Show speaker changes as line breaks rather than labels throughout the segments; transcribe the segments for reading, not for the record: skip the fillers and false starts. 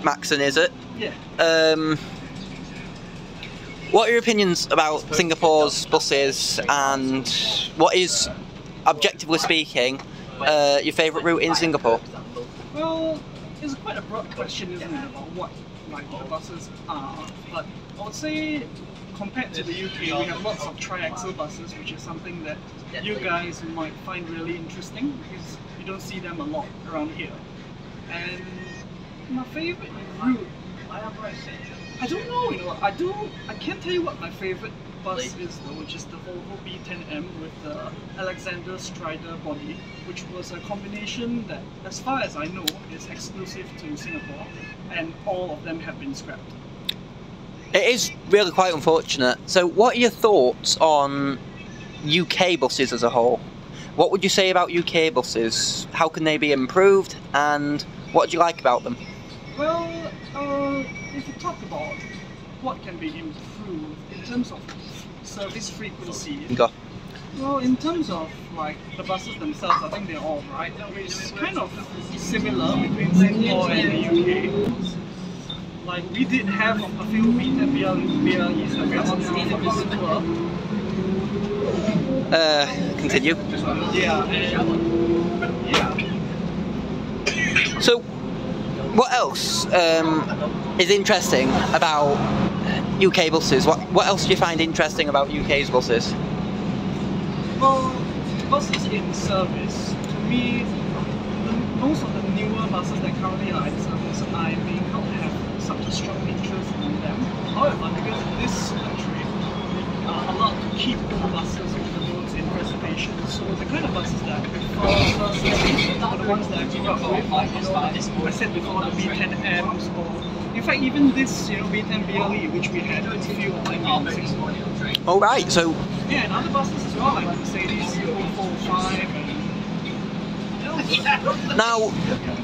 Maxson, is it?
Yeah.
What are your opinions about Singapore's buses, and what is, objectively speaking, your favourite route in Singapore?
Well, it's quite a broad question, isn't it, about what the buses are. But I would say, compared to the UK, we have lots of tri-axle buses, which is something that you guys might find really interesting because you don't see them a lot around here. And my favourite route, I don't know, I can't tell you what my favourite bus is though, which is the Volvo B10M with the Alexander Strider body, which was a combination that, as far as I know, is exclusive to Singapore, and all of them have been scrapped.
It is really quite unfortunate. So what are your thoughts on UK buses as a whole? What would you say about UK buses? How can they be improved, and what do you like about them?
Well, if you talk about what can be improved in terms of service frequency, well, in terms of like the buses themselves, I think they're all right. It's kind of similar between Singapore and the UK. Like, we did have a few B10BLEs that we are on our tour.
Continue.
Yeah.
So, what else is interesting about UK buses? What else do you find interesting about UK's buses?
Well, buses in service, to me, most of the newer buses that currently are in service, I may not have such a strong interest in them. However, because in this country, we are allowed to keep all buses on the roads in reservation. So the kind of buses that I prefer personally are the ones that I grew up with, like, I said before, the B10Ms, or in fact even this, B10BLE, which we had a few of them in Singapore.
Oh right, so
yeah, and other buses as well, like Mercedes 445
now,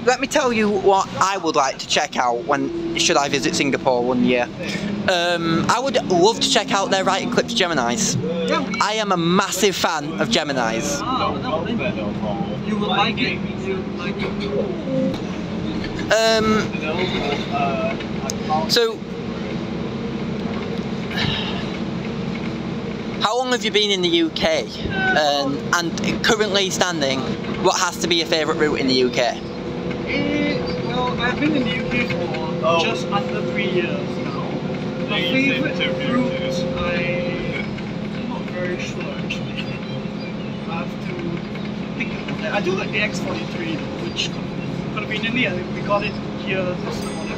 let me tell you what I would like to check out should I visit Singapore one year. I would love to check out their Right Eclipse Geminis. I am a massive fan of Geminis.
You will like it.
So, how long have you been in the UK? And currently standing, what has to be your favourite route in the UK?
Well, I've been in the UK for just under 3 years now. My favourite route, I'm not very sure actually. I have to think about that. I do like the X43, which conveniently we got it here this morning.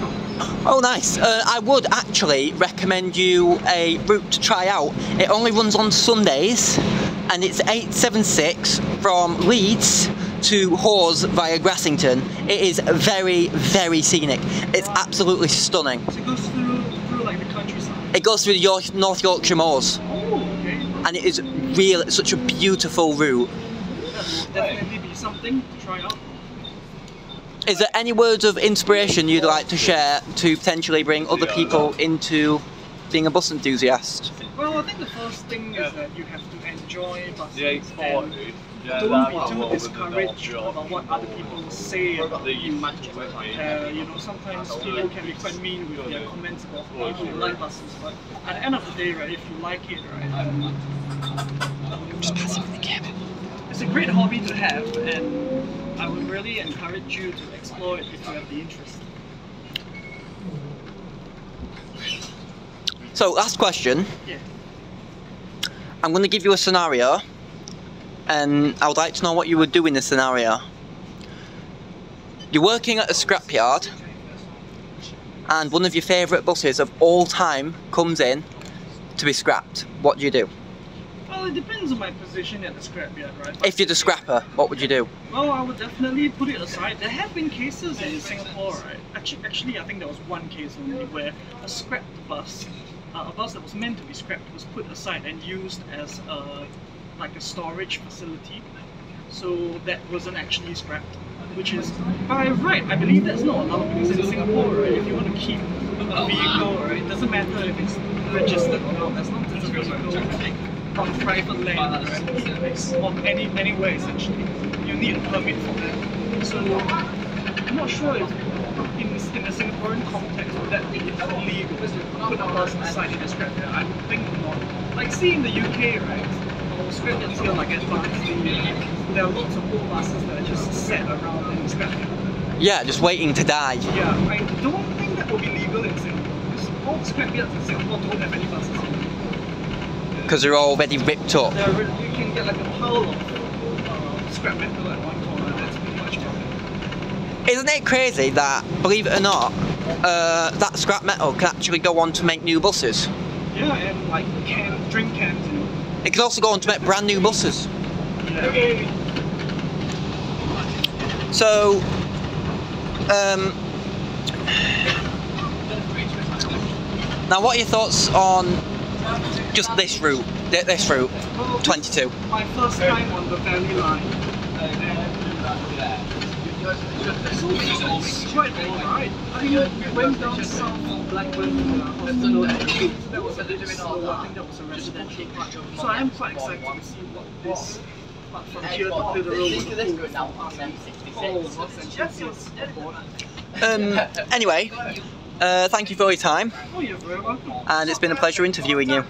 Oh nice, I would actually recommend you a route to try out. It only runs on Sundays and it's 876 from Leeds to Hawes via Grassington. It is very, very scenic. It's absolutely stunning.
So it goes through like the countryside?
It goes through the North Yorkshire moors.
Oh, okay.
And it is really such a beautiful route.
That will definitely be something to try out.
Is there any words of inspiration you'd like to share to potentially bring other people into being a bus enthusiast?
Well, I think the first thing is that you have to enjoy buses and don't be too discouraged about what other people say about you. Sometimes people can be quite mean with their comments about people who like buses, but at the end of the day, right, if you like it, right,
Just passing the cabin.
It's a great hobby to have, and I would really encourage you to explore it if you have the interest.
So, last question.
Yeah.
I'm going to give you a scenario, and I would like to know what you would do in this scenario. You're working at a scrapyard, and one of your favourite buses of all time comes in to be scrapped. What do you do?
Well, it depends on my position at the scrapyard, right?
If you're the scrapper, what would you do?
Well, I would definitely put it aside. There have been cases in Singapore, right? Actually, I think there was one case only where a scrapped bus, a bus that was meant to be scrapped, was put aside and used as like a storage facility. So that wasn't actually scrapped, which is by right. I believe that's not allowed because in Singapore, right, if you want to keep a vehicle, right, it doesn't matter if it's registered or not. As long as it's a vehicle on private land, right, or anywhere essentially, you need a permit for that. So I'm not sure if in a Singaporean context, would that be illegal to put a bus inside in a scrapyard? I would think not. Like, see in the UK, right? Or scrapyards here, like advanced, there are lots of old buses that are just set around in the scrapyard.
Yeah, just waiting to die.
Yeah, I don't think that would be legal in Singapore. Because all scrapyards in Singapore don't have any buses in them.
Because they're already ripped up.
You can get like a pile of scrap metal at one corner. That's pretty much it.
Isn't it crazy that, believe it or not, that scrap metal can actually go on to make new buses?
Yeah, and like drink cans.
It could also go on to make brand new buses.
Yeah.
So, now what are your thoughts on just this route?
Well,
22.
My first time on the Valley Line. So it's quite alright. I mean, we went down south from Blackburn Hospital and that was a little bit slower. I think that was a residential part. So I am quite excited to see what this part from here to the road would do. All of us enthusiasts aboard.
Anyway, thank you for your time.
Oh, you're very welcome.
And it's been a pleasure interviewing you.